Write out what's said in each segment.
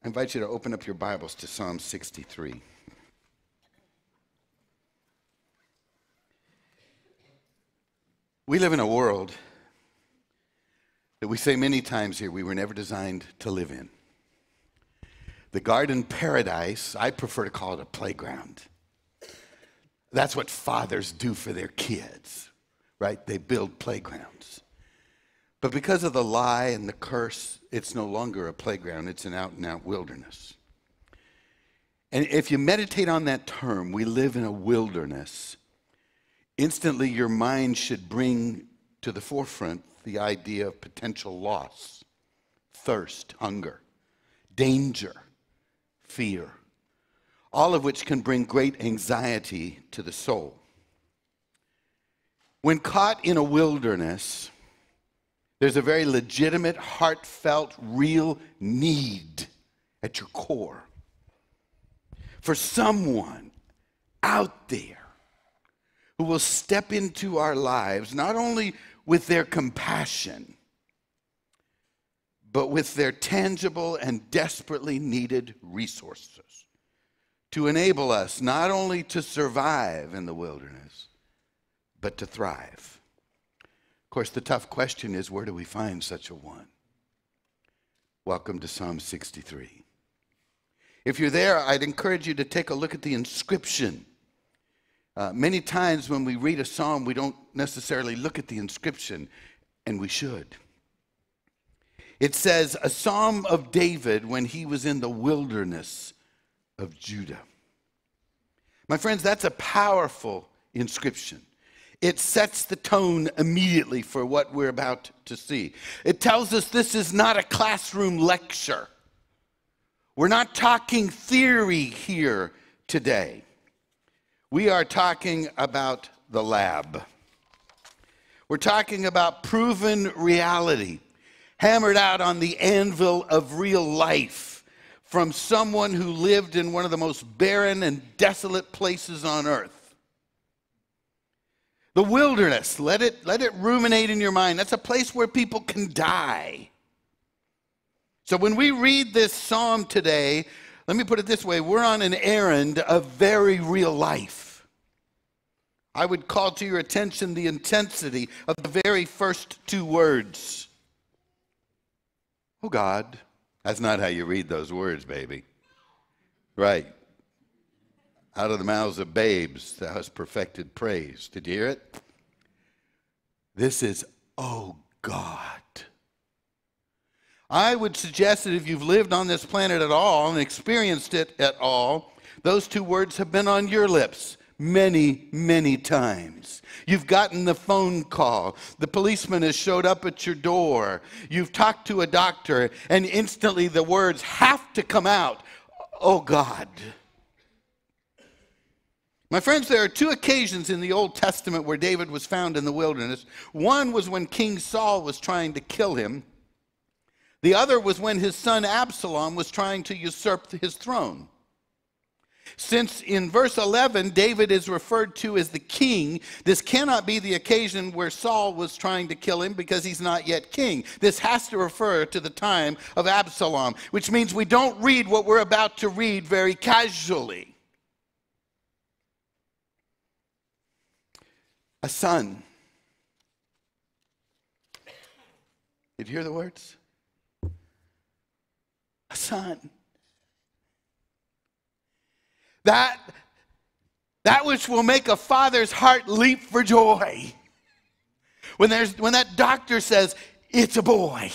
I invite you to open up your Bibles to Psalm 63. We live in a world that we say many times here we were never designed to live in. The garden paradise, I prefer to call it a playground. That's what fathers do for their kids, right? They build playgrounds. But because of the lie and the curse, it's no longer a playground, it's an out-and-out wilderness. And if you meditate on that term, we live in a wilderness, instantly your mind should bring to the forefront the idea of potential loss, thirst, hunger, danger, fear, all of which can bring great anxiety to the soul. When caught in a wilderness, there's a very legitimate, heartfelt, real need at your core for someone out there who will step into our lives, not only with their compassion, but with their tangible and desperately needed resources to enable us not only to survive in the wilderness, but to thrive. Of course, the tough question is, where do we find such a one? Welcome to Psalm 63. If you're there, I'd encourage you to take a look at the inscription. Many times when we read a psalm, we don't necessarily look at the inscription, and we should. It says, a psalm of David when he was in the wilderness of Judah. My friends, that's a powerful inscription. It sets the tone immediately for what we're about to see. It tells us this is not a classroom lecture. We're not talking theory here today. We are talking about the lab. We're talking about proven reality, hammered out on the anvil of real life from someone who lived in one of the most barren and desolate places on earth. The wilderness, let it ruminate in your mind. That's a place where people can die. So when we read this psalm today, let me put it this way, we're on an errand of very real life. I would call to your attention the intensity of the very first two words. Oh God. That's not how you read those words, baby. Right. Out of the mouths of babes, thou hast perfected praise. Did you hear it? This is, oh God. I would suggest that if you've lived on this planet at all and experienced it at all, those two words have been on your lips many, many times. You've gotten the phone call. The policeman has showed up at your door. You've talked to a doctor, and instantly the words have to come out. Oh God. My friends, there are two occasions in the Old Testament where David was found in the wilderness. One was when King Saul was trying to kill him. The other was when his son Absalom was trying to usurp his throne. Since in verse 11, David is referred to as the king, this cannot be the occasion where Saul was trying to kill him because he's not yet king. This has to refer to the time of Absalom, which means we don't read what we're about to read very casually. A son. Did you hear the words? A son. That which will make a father's heart leap for joy. When that doctor says, it's a boy.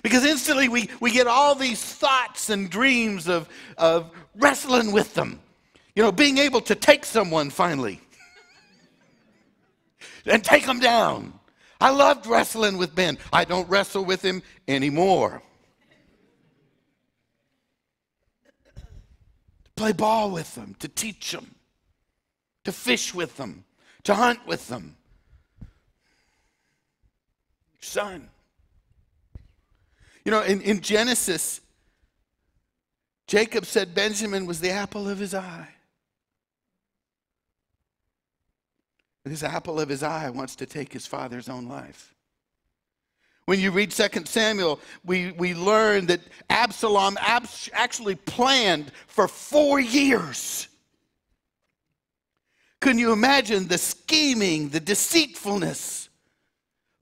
Because instantly we get all these thoughts and dreams of wrestling with them. You know, being able to take someone finally. And take them down. I loved wrestling with Ben. I don't wrestle with him anymore. To play ball with them, to teach them, to fish with them, to hunt with them. Son. You know, in Genesis, Jacob said Benjamin was the apple of his eye. This apple of his eye wants to take his father's own life. When you read 2 Samuel, we learn that Absalom actually planned for 4 years. Can you imagine the scheming, the deceitfulness?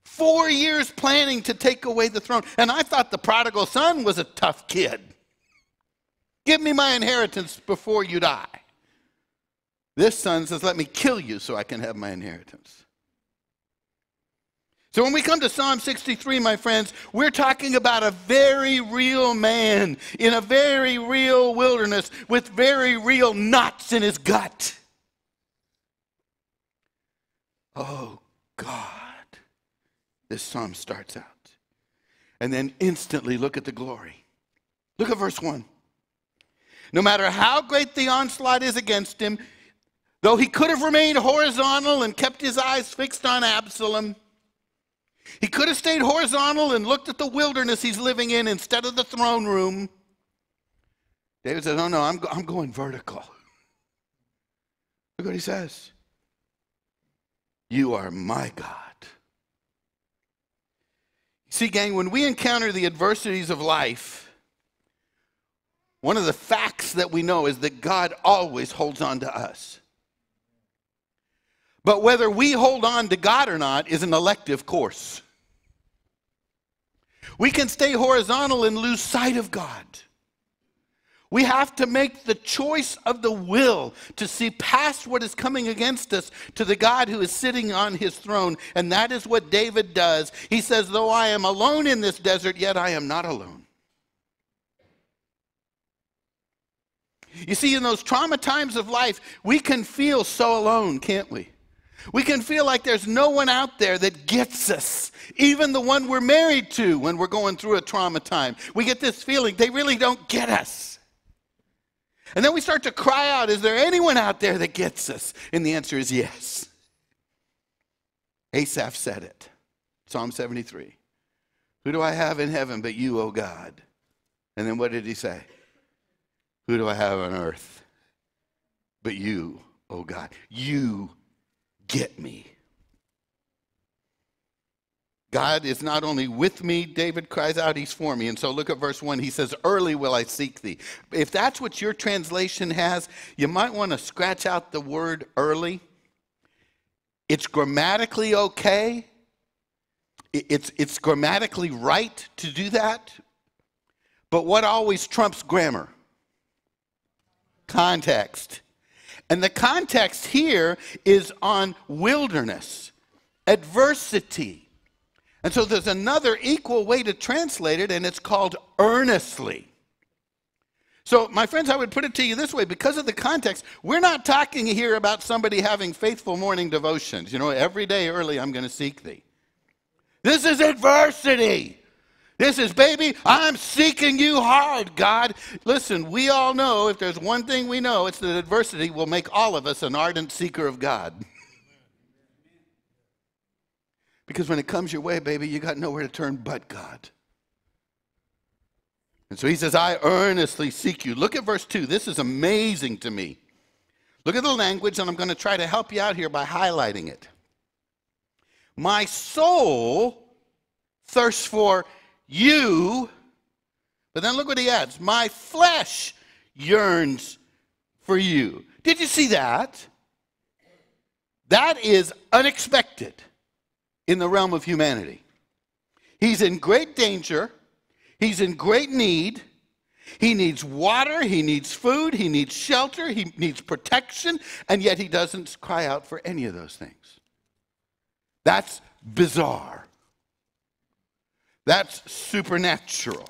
4 years planning to take away the throne. And I thought the prodigal son was a tough kid. Give me my inheritance before you die. This son says, let me kill you so I can have my inheritance. So when we come to Psalm 63, my friends, we're talking about a very real man in a very real wilderness with very real knots in his gut. Oh, God. This psalm starts out. And then instantly look at the glory. Look at verse 1. No matter how great the onslaught is against him, though he could have remained horizontal and kept his eyes fixed on Absalom, he could have stayed horizontal and looked at the wilderness he's living in instead of the throne room. David says, oh no, I'm going vertical. Look what he says. You are my God. See, gang, when we encounter the adversities of life, one of the facts that we know is that God always holds on to us. But whether we hold on to God or not is an elective course. We can stay horizontal and lose sight of God. We have to make the choice of the will to see past what is coming against us to the God who is sitting on his throne. And that is what David does. He says, though I am alone in this desert, yet I am not alone. You see, in those trauma times of life, we can feel so alone, can't we? We can feel like there's no one out there that gets us, even the one we're married to when we're going through a trauma time. We get this feeling they really don't get us. And then we start to cry out, is there anyone out there that gets us? And the answer is yes. Asaph said it. Psalm 73. Who do I have in heaven but you, O God? And then what did he say? Who do I have on earth but you, O God? You get me. God is not only with me, David cries out, he's for me. And so look at verse 1. He says, early will I seek thee. If that's what your translation has, you might want to scratch out the word early. It's grammatically okay. It's grammatically right to do that. But what always trumps grammar? Context. And the context here is on wilderness, adversity. And so there's another equal way to translate it, and it's called earnestly. So, my friends, I would put it to you this way. Because of the context, we're not talking here about somebody having faithful morning devotions. You know, every day early I'm going to seek thee. This is adversity. This is, baby, I'm seeking you hard, God. Listen, we all know, if there's one thing we know, it's that adversity will make all of us an ardent seeker of God. Because when it comes your way, baby, you got nowhere to turn but God. And so he says, I earnestly seek you. Look at verse 2. This is amazing to me. Look at the language, and I'm going to try to help you out here by highlighting it. My soul thirsts for you, but then look what he adds. My flesh yearns for you. Did you see that? That is unexpected in the realm of humanity. He's in great danger. He's in great need. He needs water. He needs food. He needs shelter. He needs protection. And yet he doesn't cry out for any of those things. That's bizarre. That's supernatural.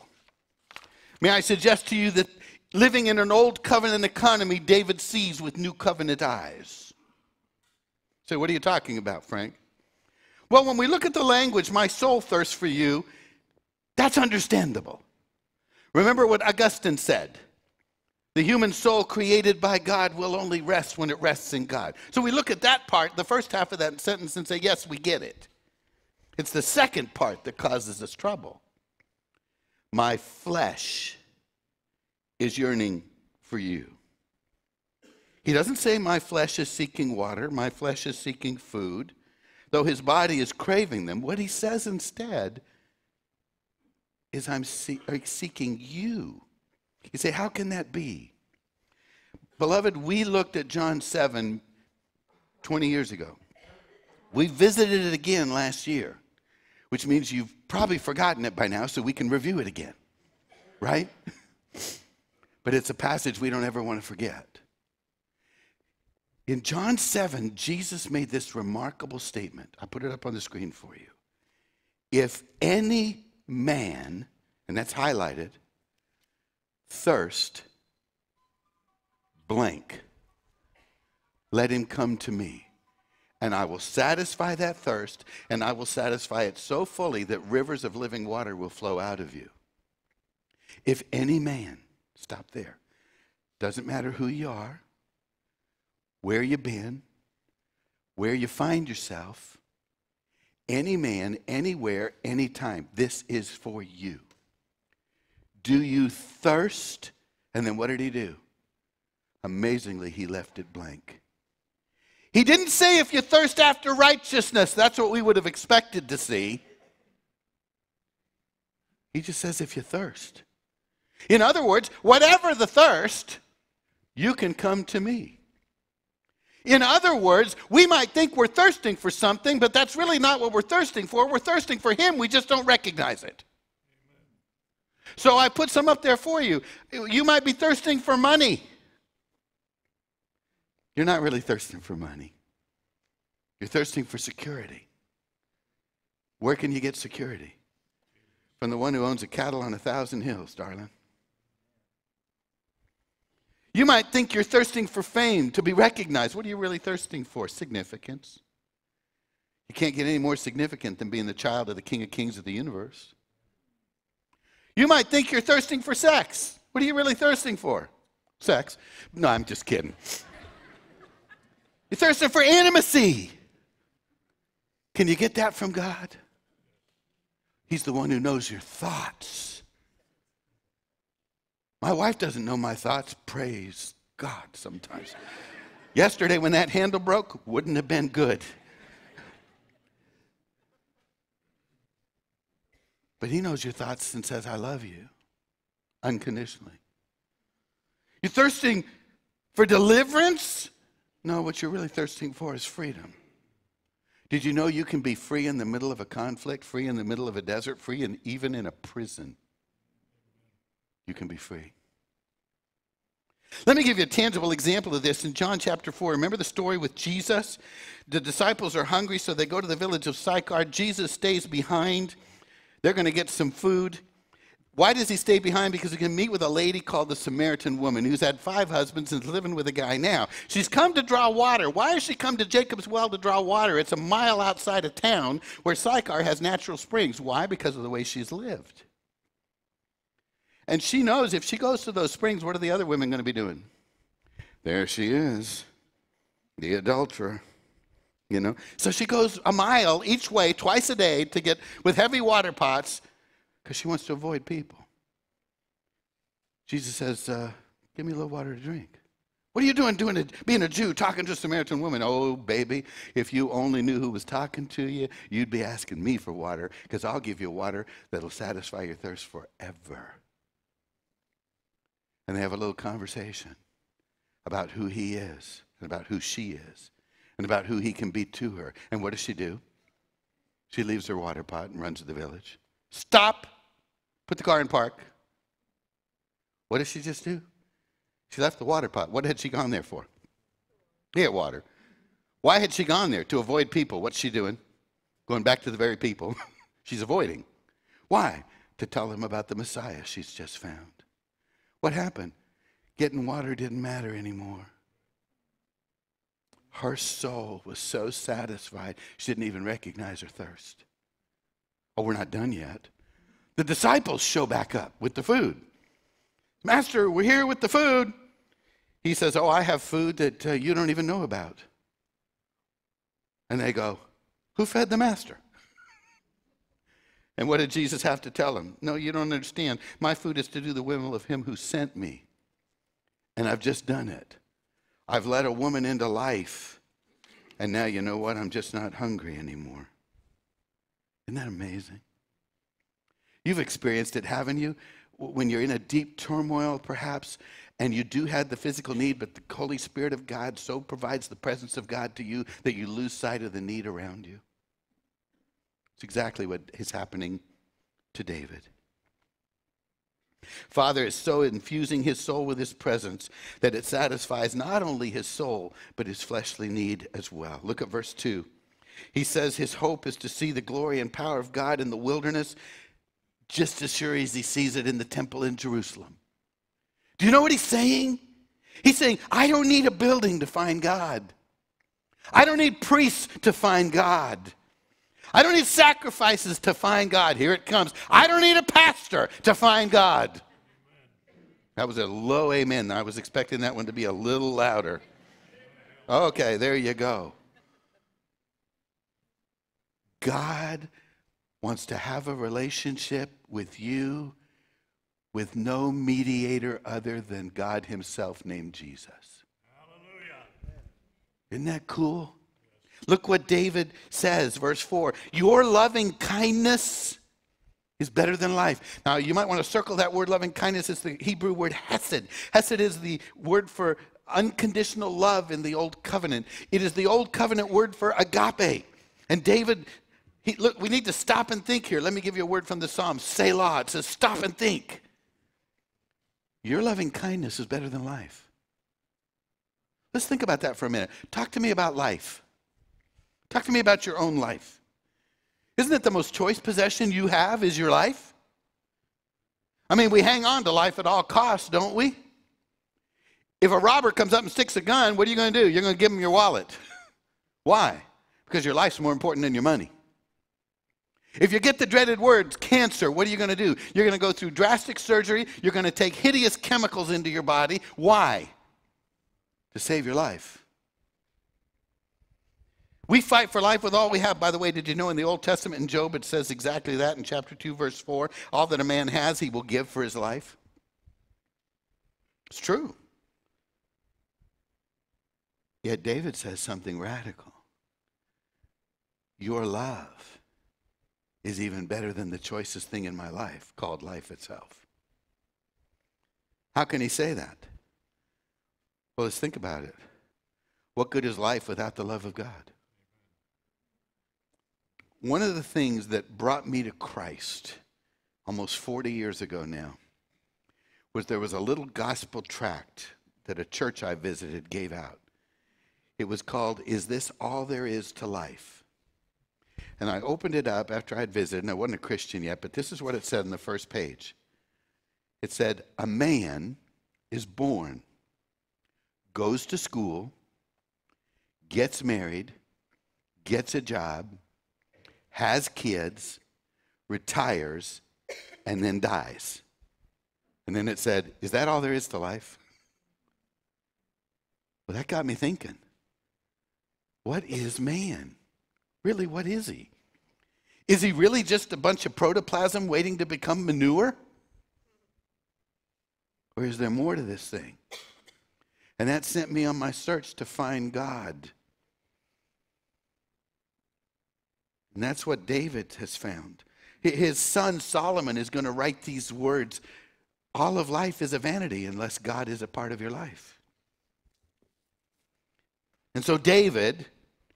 May I suggest to you that living in an old covenant economy, David sees with new covenant eyes. So what are you talking about, Frank? Well, when we look at the language, my soul thirsts for you, that's understandable. Remember what Augustine said. The human soul created by God will only rest when it rests in God. So we look at that part, the first half of that sentence, and say, yes, we get it. It's the second part that causes us trouble. My flesh is yearning for you. He doesn't say my flesh is seeking water, my flesh is seeking food, though his body is craving them. What he says instead is I'm seeking you. You say, how can that be? Beloved, we looked at John 7 20 years ago. We visited it again last year, which means you've probably forgotten it by now, so we can review it again, right? But it's a passage we don't ever want to forget. In John 7, Jesus made this remarkable statement. I put it up on the screen for you. If any man, and that's highlighted, thirst, blank, let him come to me, and I will satisfy that thirst, and I will satisfy it so fully that rivers of living water will flow out of you. If any man, stop there. Doesn't matter who you are, where you've been, where you find yourself, any man, anywhere, anytime. This is for you. Do you thirst? And then what did he do? Amazingly, he left it blank. He didn't say if you thirst after righteousness. That's what we would have expected to see. He just says if you thirst. In other words, whatever the thirst, you can come to me. In other words, we might think we're thirsting for something, but that's really not what we're thirsting for. We're thirsting for him. We just don't recognize it. So I put some up there for you. You might be thirsting for money. You're not really thirsting for money. You're thirsting for security. Where can you get security? From the one who owns a cattle on 1,000 hills, darling. You might think you're thirsting for fame, to be recognized. What are you really thirsting for? Significance. You can't get any more significant than being the child of the King of Kings of the universe. You might think you're thirsting for sex. What are you really thirsting for? Sex. No, I'm just kidding. You're thirsting for intimacy. Can you get that from God? He's the one who knows your thoughts. My wife doesn't know my thoughts. Praise God sometimes. Yesterday when that handle broke, wouldn't have been good. But he knows your thoughts and says, I love you unconditionally. You're thirsting for deliverance? No, what you're really thirsting for is freedom. Did you know you can be free in the middle of a conflict, free in the middle of a desert, free and even in a prison? You can be free. Let me give you a tangible example of this in John chapter 4. Remember the story with Jesus? The disciples are hungry, so they go to the village of Sychar. Jesus stays behind. They're going to get some food. Why does he stay behind? Because he can meet with a lady called the Samaritan woman who's had 5 husbands and is living with a guy now. She's come to draw water. Why has she come to Jacob's well to draw water? It's a mile outside of town where Sychar has natural springs. Why? Because of the way she's lived. And she knows if she goes to those springs, what are the other women going to be doing? There she is, the adulterer. You know, so she goes a mile each way twice a day to get with heavy water pots because she wants to avoid people. Jesus says, give me a little water to drink. What are you doing being a Jew talking to a Samaritan woman? Oh, baby, if you only knew who was talking to you, you'd be asking me for water because I'll give you water that'll satisfy your thirst forever. And they have a little conversation about who he is and about who she is. And about who he can be to her. And what does she do? She leaves her water pot and runs to the village. Stop! Put the car in park. What did she just do? She left the water pot. What had she gone there for? To get water. Why had she gone there? To avoid people. What's she doing? Going back to the very people she's avoiding. Why? To tell them about the Messiah she's just found. What happened? Getting water didn't matter anymore. Her soul was so satisfied, she didn't even recognize her thirst. Oh, we're not done yet. The disciples show back up with the food. Master, we're here with the food. He says, oh, I have food that you don't even know about. And they go, who fed the master? And what did Jesus have to tell them? No, you don't understand. My food is to do the will of him who sent me. And I've just done it. I've led a woman into life, and now you know what? I'm just not hungry anymore. Isn't that amazing? You've experienced it, haven't you? When you're in a deep turmoil, perhaps, and you do have the physical need, but the Holy Spirit of God so provides the presence of God to you that you lose sight of the need around you. It's exactly what is happening to David. Father is so infusing his soul with his presence that it satisfies not only his soul, but his fleshly need as well. Look at verse 2. He says his hope is to see the glory and power of God in the wilderness, just as sure as he sees it in the temple in Jerusalem. Do you know what he's saying? He's saying, I don't need a building to find God. I don't need priests to find God. I don't need sacrifices to find God. Here it comes. I don't need a pastor to find God. That was a low amen. I was expecting that one to be a little louder. Okay, there you go. God wants to have a relationship with you with no mediator other than God himself named Jesus. Hallelujah. Isn't that cool? Look what David says, verse 4. Your loving kindness is better than life. Now, you might want to circle that word loving kindness. It's the Hebrew word hesed. Hesed is the word for unconditional love in the Old Covenant. It is the Old Covenant word for agape. And David, look, we need to stop and think here. Let me give you a word from the Psalms, Selah. It says stop and think. Your loving kindness is better than life. Let's think about that for a minute. Talk to me about life. Talk to me about your own life. Isn't it the most choice possession you have is your life? I mean, we hang on to life at all costs, don't we? If a robber comes up and sticks a gun, what are you going to do? You're going to give him your wallet. Why? Because your life's more important than your money. If you get the dreaded words, cancer, what are you going to do? You're going to go through drastic surgery. You're going to take hideous chemicals into your body. Why? To save your life. We fight for life with all we have. By the way, did you know in the Old Testament in Job it says exactly that in chapter 2, verse 4? All that a man has, he will give for his life. It's true. Yet David says something radical. Your love is even better than the choicest thing in my life, called life itself. How can he say that? Well, let's think about it. What good is life without the love of God? One of the things that brought me to Christ almost 40 years ago now was there was a little gospel tract that a church I visited gave out. It was called, Is This All There Is to Life? And I opened it up after I'd visited, and I wasn't a Christian yet, but this is what it said on the first page. It said, a man is born, goes to school, gets married, gets a job, has kids, retires, and then dies. And then it said, is that all there is to life? Well, that got me thinking. What is man? Really, what is he? Is he really just a bunch of protoplasm waiting to become manure? Or is there more to this thing? And that sent me on my search to find God. And that's what David has found. His son Solomon is going to write these words. All of life is a vanity unless God is a part of your life. And so David,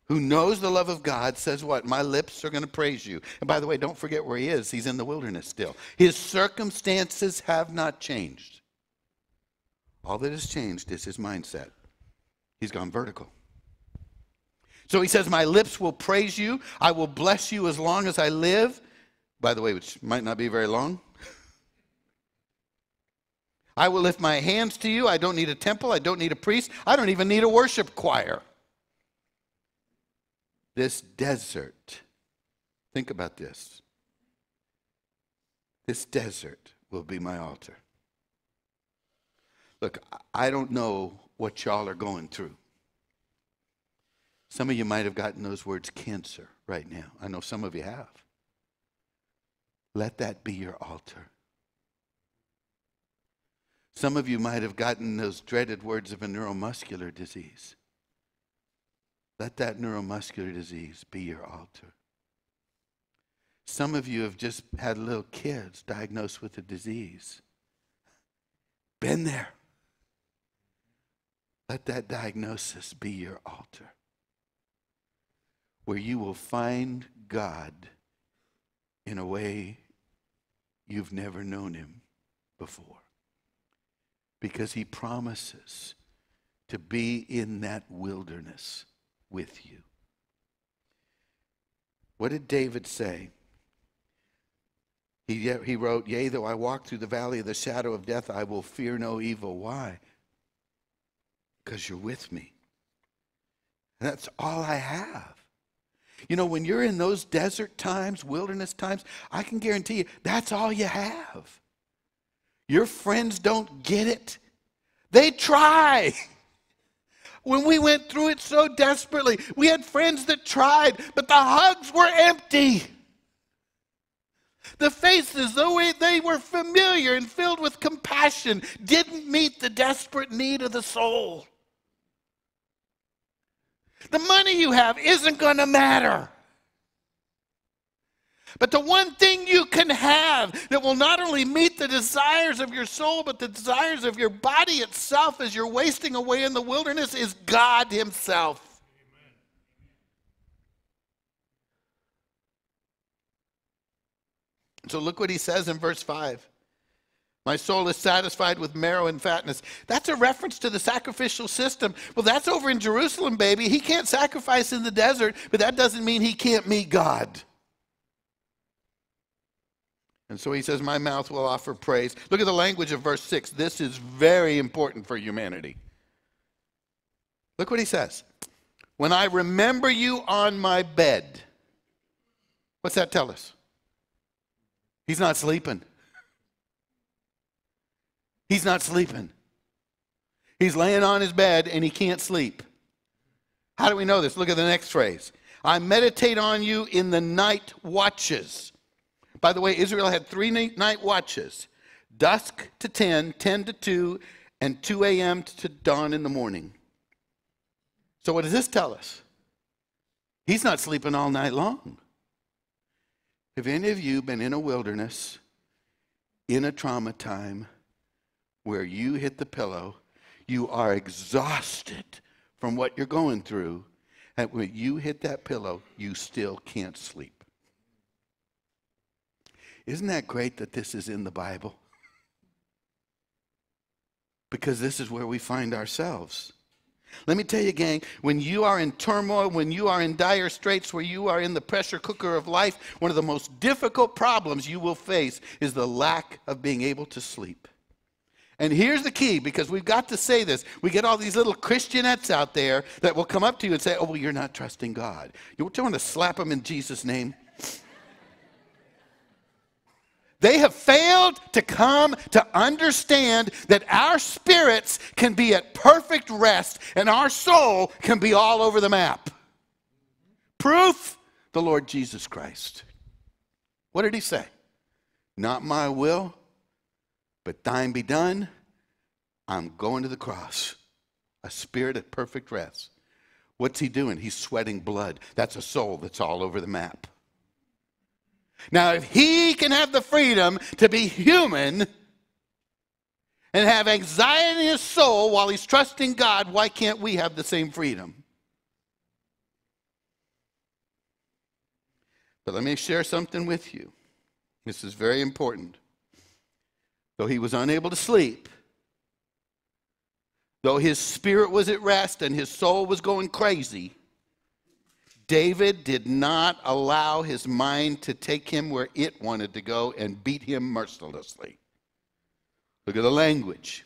who knows the love of God, says what? My lips are going to praise you. And by the way, don't forget where he is. He's in the wilderness still. His circumstances have not changed. All that has changed is his mindset. He's gone vertical. So he says, my lips will praise you. I will bless you as long as I live. By the way, which might not be very long. I will lift my hands to you. I don't need a temple. I don't need a priest. I don't even need a worship choir. This desert, think about this. This desert will be my altar. Look, I don't know what y'all are going through. Some of you might have gotten those words cancer right now. I know some of you have. Let that be your altar. Some of you might have gotten those dreaded words of a neuromuscular disease. Let that neuromuscular disease be your altar. Some of you have just had little kids diagnosed with a disease. Been there. Let that diagnosis be your altar, where you will find God in a way you've never known him before. Because he promises to be in that wilderness with you. What did David say? He wrote, "Yea, though I walk through the valley of the shadow of death, I will fear no evil." Why? Because you're with me. And that's all I have. You know, when you're in those desert times, wilderness times, I can guarantee you that's all you have. Your friends don't get it. They try. When we went through it so desperately, we had friends that tried, but the hugs were empty. The faces, though they were familiar and filled with compassion, didn't meet the desperate need of the soul. The money you have isn't going to matter. But the one thing you can have that will not only meet the desires of your soul, but the desires of your body itself as you're wasting away in the wilderness is God himself. So look what he says in verse 5. My soul is satisfied with marrow and fatness. That's a reference to the sacrificial system. Well, that's over in Jerusalem, baby. He can't sacrifice in the desert, but that doesn't mean he can't meet God. And so he says, my mouth will offer praise. Look at the language of verse 6. This is very important for humanity. Look what he says. When I remember you on my bed. What's that tell us? He's not sleeping. He's not sleeping. He's laying on his bed and he can't sleep. How do we know this? Look at the next phrase. I meditate on you in the night watches. By the way, Israel had 3 night watches. Dusk to 10, 10 to 2, and 2 a.m. to dawn in the morning. So what does this tell us? He's not sleeping all night long. Have any of you been in a wilderness, in a trauma time, where you hit the pillow, you are exhausted from what you're going through, and when you hit that pillow, you still can't sleep? Isn't that great that this is in the Bible? Because this is where we find ourselves. Let me tell you, gang, when you are in turmoil, when you are in dire straits, where you are in the pressure cooker of life, one of the most difficult problems you will face is the lack of being able to sleep. And here's the key, because we've got to say this. We get all these little Christianettes out there that will come up to you and say, oh, well, you're not trusting God. You want to slap them in Jesus' name? They have failed to come to understand that our spirits can be at perfect rest and our soul can be all over the map. Proof, the Lord Jesus Christ. What did he say? Not my will, but thine be done. I'm going to the cross. A spirit at perfect rest. What's he doing? He's sweating blood. That's a soul that's all over the map. Now, if he can have the freedom to be human and have anxiety in his soul while he's trusting God, why can't we have the same freedom? But let me share something with you. This is very important. Though he was unable to sleep, though his spirit was at rest and his soul was going crazy, David did not allow his mind to take him where it wanted to go and beat him mercilessly. Look at the language.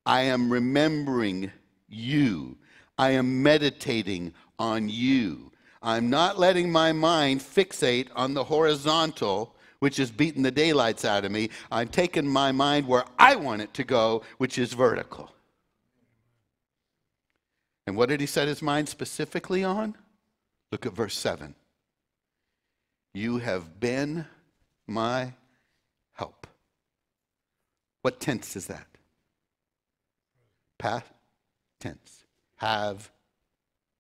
I am remembering you. I am meditating on you. I'm not letting my mind fixate on the horizontal, which is beating the daylights out of me. I'm taking my mind where I want it to go, which is vertical. And what did he set his mind specifically on? Look at verse 7. You have been my help. What tense is that? Past tense. Have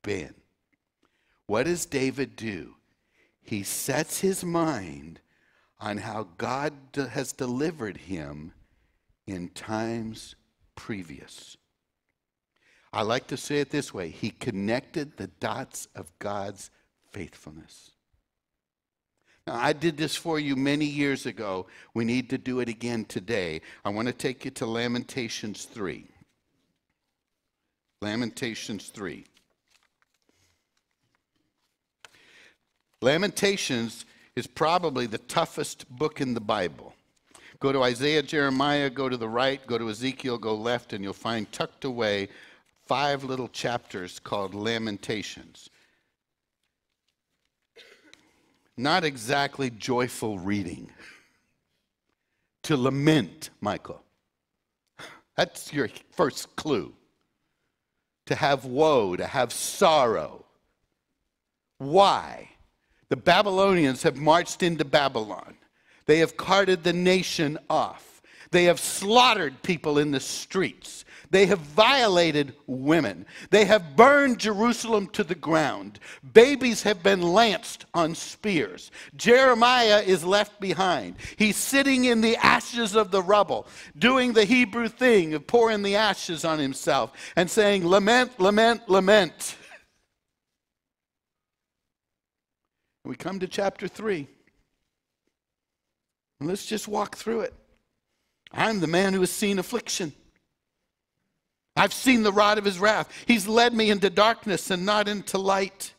been. What does David do? he sets his mind on how God has delivered him in times previous. I like to say it this way. He connected the dots of God's faithfulness. Now, I did this for you many years ago. We need to do it again today. I want to take you to Lamentations 3. Lamentations 3. Lamentations is probably the toughest book in the Bible. Go to Isaiah, Jeremiah, go to the right, go to Ezekiel, go left, and you'll find tucked away 5 little chapters called Lamentations. Not exactly joyful reading. To lament, Michael. That's your first clue. To have woe, to have sorrow. Why? The Babylonians have marched into Babylon. They have carted the nation off. They have slaughtered people in the streets. They have violated women. They have burned Jerusalem to the ground. Babies have been lanced on spears. Jeremiah is left behind. He's sitting in the ashes of the rubble, doing the Hebrew thing of pouring the ashes on himself and saying, lament, lament, lament. We come to chapter 3. And let's just walk through it. I'm the man who has seen affliction. I've seen the rod of his wrath. He's led me into darkness and not into light.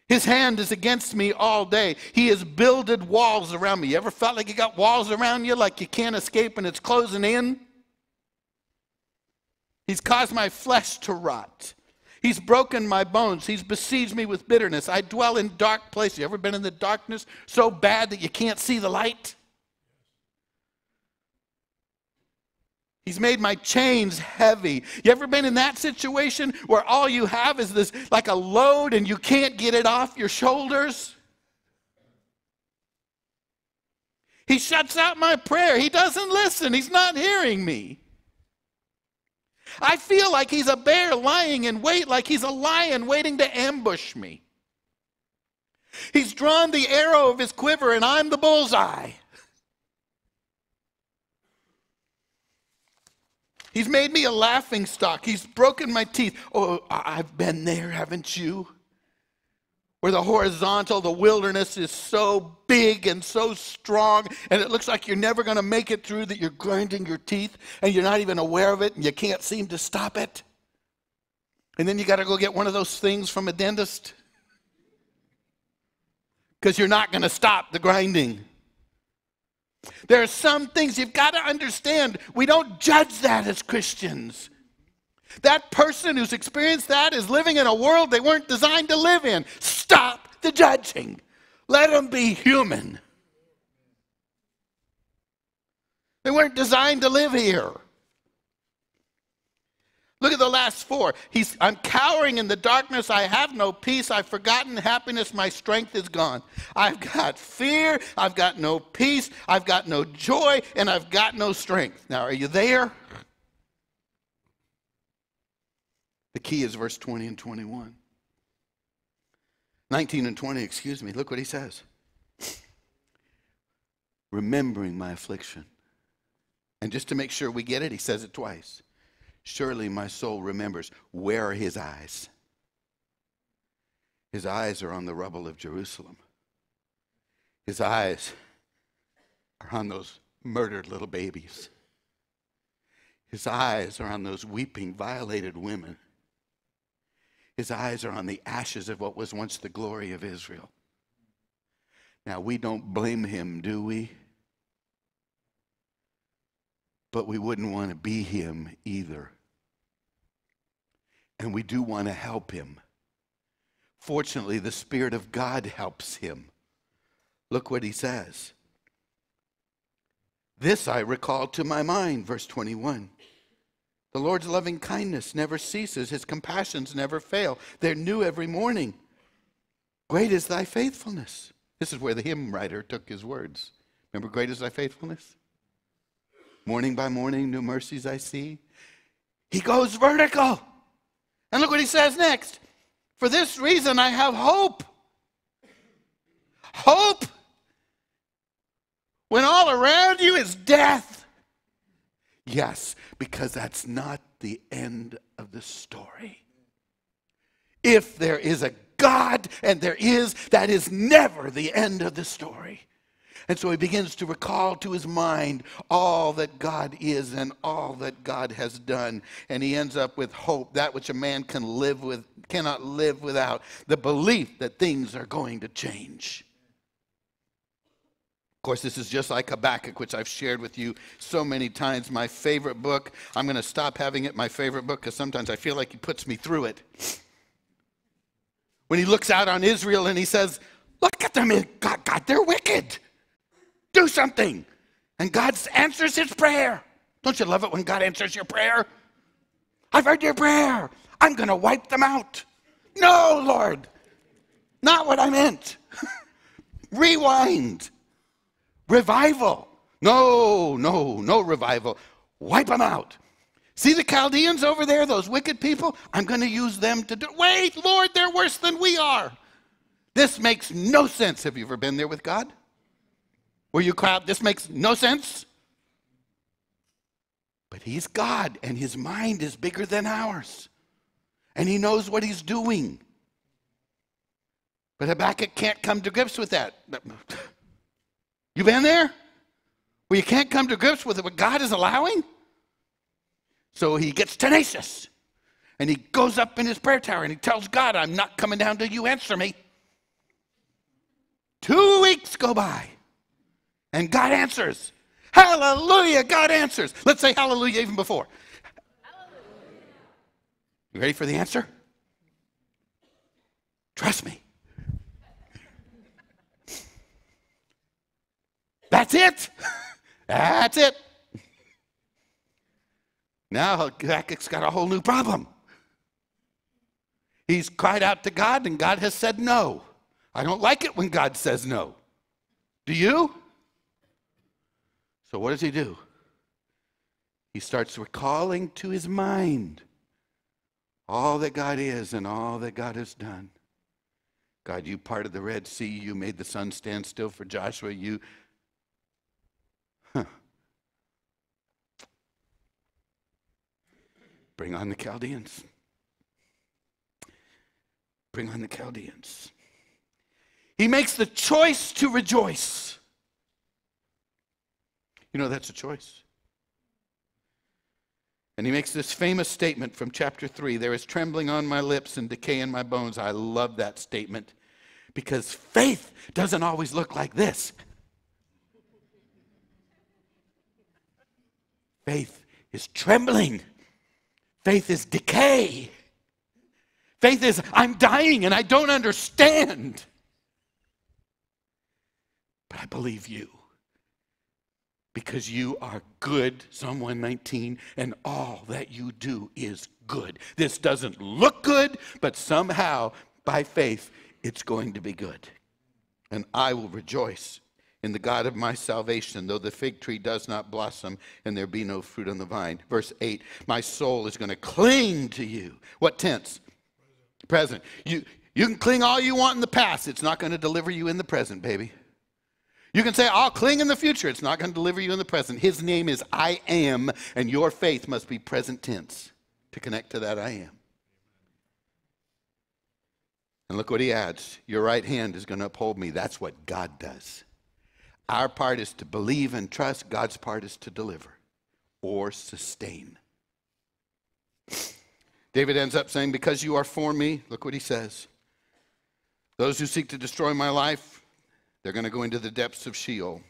His hand is against me all day. He has builded walls around me. You ever felt like you got walls around you like you can't escape and it's closing in? He's caused my flesh to rot. He's broken my bones. He's besieged me with bitterness. I dwell in dark places. You ever been in the darkness so bad that you can't see the light? He's made my chains heavy. You ever been in that situation where all you have is this, like a load, and you can't get it off your shoulders? He shuts out my prayer. He doesn't listen. He's not hearing me. I feel like he's a bear lying in wait, like he's a lion waiting to ambush me. He's drawn the arrow of his quiver, and I'm the bullseye. He's made me a laughing stock. He's broken my teeth. Oh, I've been there, haven't you? Where the horizontal, the wilderness is so big and so strong, and it looks like you're never going to make it through, that you're grinding your teeth, and you're not even aware of it, and you can't seem to stop it. And then you got to go get one of those things from a dentist, because you're not going to stop the grinding. There are some things you've got to understand. We don't judge that as Christians. That person who's experienced that is living in a world they weren't designed to live in. Stop the judging. Let them be human. They weren't designed to live here. Look at the last 4. I'm cowering in the darkness. I have no peace. I've forgotten happiness. My strength is gone. I've got fear. I've got no peace. I've got no joy. And I've got no strength. Now, are you there? The key is verse 20 and 21. 19 and 20, excuse me. Look what he says. Remembering my affliction. And just to make sure we get it, he says it twice. Surely my soul remembers. Where are his eyes? His eyes are on the rubble of Jerusalem. His eyes are on those murdered little babies. His eyes are on those weeping, violated women. His eyes are on the ashes of what was once the glory of Israel. Now, we don't blame him, do we? But we wouldn't want to be him either. And we do want to help him. Fortunately, the Spirit of God helps him. Look what he says. This I recall to my mind, verse 21. The Lord's loving kindness never ceases. His compassions never fail. They're new every morning. Great is thy faithfulness. This is where the hymn writer took his words. Remember, great is thy faithfulness? Morning by morning, new mercies I see. He goes vertical. And look what he says next. For this reason I have hope. Hope when all around you is death. Yes, because that's not the end of the story. If there is a God, and there is, that is never the end of the story. And so he begins to recall to his mind all that God is and all that God has done. And he ends up with hope, that which a man cannot live without, the belief that things are going to change. Of course, this is just like Habakkuk, which I've shared with you so many times. My favorite book. I'm going to stop having it my favorite book because sometimes I feel like he puts me through it. When he looks out on Israel and he says, look at them, God, they're wicked. Do something. And God answers his prayer. Don't you love it when God answers your prayer? I've heard your prayer. I'm going to wipe them out. No, Lord. Not what I meant. Rewind. Revival. No revival. Wipe them out. See the Chaldeans over there, those wicked people? I'm going to use them to do. Wait, Lord, they're worse than we are. This makes no sense. Have you ever been there with God? Where you cry out, this makes no sense? But he's God, and his mind is bigger than ours. And he knows what he's doing. But Habakkuk can't come to grips with that. You been there? Where you can't come to grips with what God is allowing? So he gets tenacious. And he goes up in his prayer tower and he tells God, I'm not coming down till you answer me. 2 weeks go by. And God answers. Hallelujah, God answers. Let's say hallelujah even before. Hallelujah. You ready for the answer? Trust me. That's it. That's it. Now Habakkuk's got a whole new problem. He's cried out to God and God has said no. I don't like it when God says no. Do you? So what does he do? He starts recalling to his mind all that God is and all that God has done. God, you parted the Red Sea. You made the sun stand still for Joshua. Bring on the Chaldeans. Bring on the Chaldeans. He makes the choice to rejoice. You know, that's a choice. And he makes this famous statement from chapter 3. There is trembling on my lips and decay in my bones. I love that statement because faith doesn't always look like this. Faith is trembling. Faith is decay. Faith is, I'm dying and I don't understand. But I believe you. Because you are good, Psalm 119, and all that you do is good. This doesn't look good, but somehow, by faith, it's going to be good. And I will rejoice in the God of my salvation, though the fig tree does not blossom and there be no fruit on the vine. Verse 8, my soul is going to cling to you. What tense? Present. You can cling all you want in the past. It's not going to deliver you in the present, baby. You can say, I'll cling in the future. It's not going to deliver you in the present. His name is I am, and your faith must be present tense to connect to that I am. And look what he adds. Your right hand is going to uphold me. That's what God does. Our part is to believe and trust. God's part is to deliver or sustain. David ends up saying, because you are for me, look what he says. Those who seek to destroy my life, they're going to go into the depths of Sheol.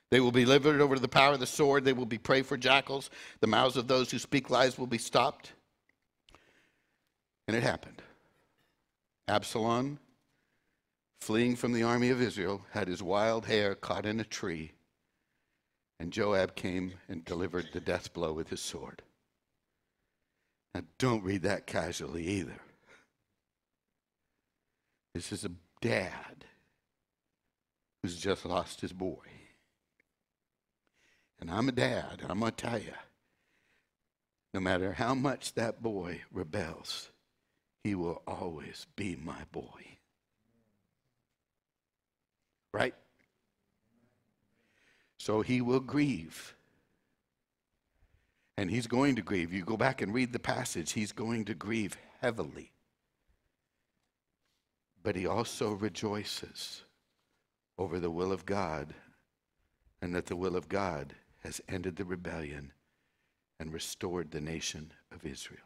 They will be delivered over to the power of the sword. They will be prey for jackals. The mouths of those who speak lies will be stopped. And it happened. Absalom, fleeing from the army of Israel, had his wild hair caught in a tree, and Joab came and delivered the death blow with his sword. Now, don't read that casually either. This is a dad who's just lost his boy. And I'm a dad, and I'm going to tell you, no matter how much that boy rebels, he will always be my boy. Right? So he will grieve. And he's going to grieve. You go back and read the passage, he's going to grieve heavily. But he also rejoices over the will of God, and that the will of God has ended the rebellion and restored the nation of Israel.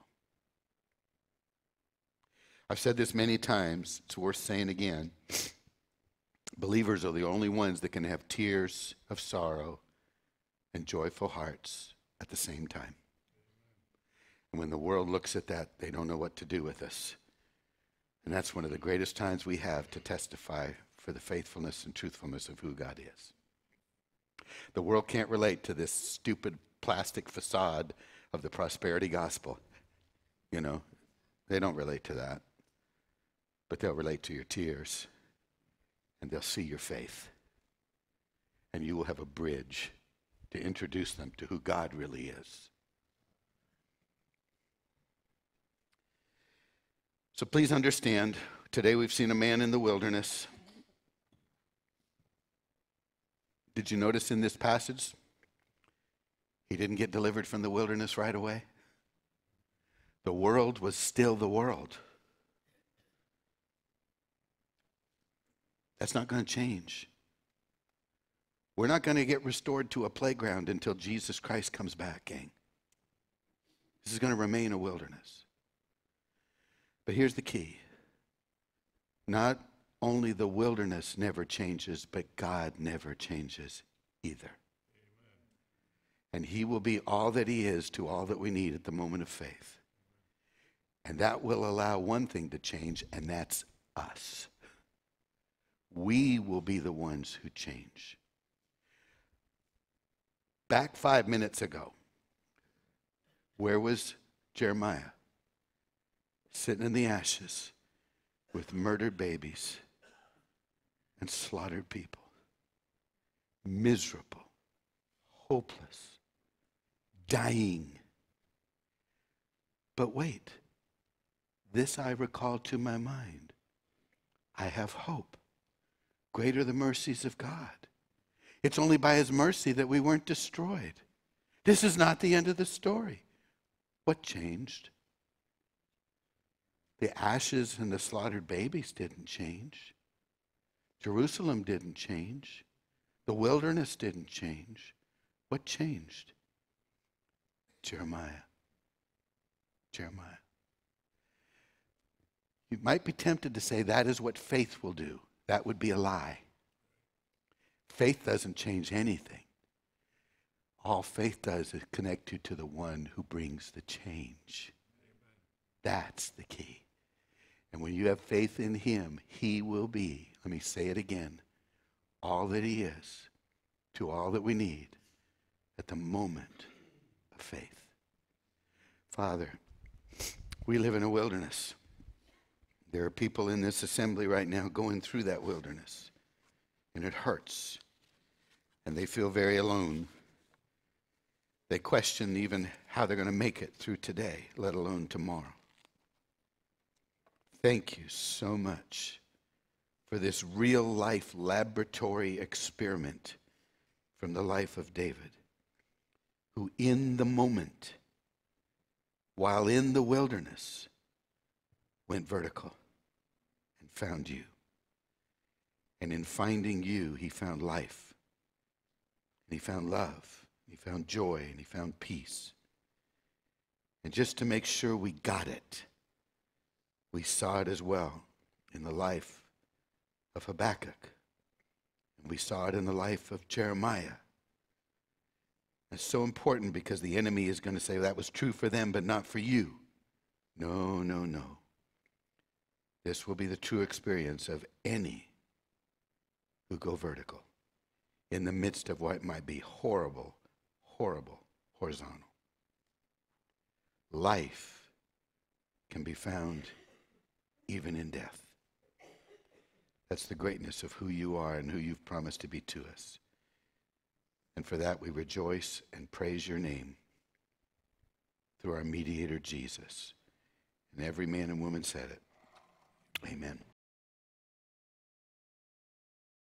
I've said this many times, it's worth saying again. Believers are the only ones that can have tears of sorrow and joyful hearts at the same time. And when the world looks at that, they don't know what to do with us. And that's one of the greatest times we have to testify for the faithfulness and truthfulness of who God is. The world can't relate to this stupid plastic facade of the prosperity gospel. You know, they don't relate to that. But they'll relate to your tears, and they'll see your faith. And you will have a bridge to introduce them to who God really is. So please understand, today we've seen a man in the wilderness. Did you notice in this passage, he didn't get delivered from the wilderness right away? The world was still the world. That's not going to change. We're not going to get restored to a playground until Jesus Christ comes back, gang. This is going to remain a wilderness. But here's the key. Not only the wilderness never changes, but God never changes either. Amen. And he will be all that he is to all that we need at the moment of faith. And that will allow one thing to change, and that's us. We will be the ones who change. Back 5 minutes ago, where was Jeremiah? Sitting in the ashes with murdered babies and slaughtered people. Miserable, hopeless, dying. But wait, this I recall to my mind. I have hope. Greater the mercies of God. It's only by his mercy that we weren't destroyed. This is not the end of the story. What changed? The ashes and the slaughtered babies didn't change. Jerusalem didn't change. The wilderness didn't change. What changed? Jeremiah. Jeremiah. You might be tempted to say that is what faith will do. That would be a lie. Faith doesn't change anything. All faith does is connect you to the one who brings the change. That's the key. And when you have faith in him, he will be, let me say it again, all that he is to all that we need at the moment of faith. Father, we live in a wilderness. There are people in this assembly right now going through that wilderness, and it hurts, and they feel very alone. They question even how they're going to make it through today, let alone tomorrow. Thank you so much for this real life laboratory experiment from the life of David, who in the moment, while in the wilderness, went vertical and found you. And in finding you, he found life. And he found love. And he found joy. And he found peace. And just to make sure we got it, we saw it as well in the life of Habakkuk. And we saw it in the life of Jeremiah. It's so important because the enemy is going to say that was true for them, but not for you. No, no, no. This will be the true experience of any who go vertical in the midst of what might be horrible, horrible horizontal. Life can be found even in death. That's the greatness of who you are and who you've promised to be to us. And for that we rejoice and praise your name through our mediator Jesus. And every man and woman said it. Amen.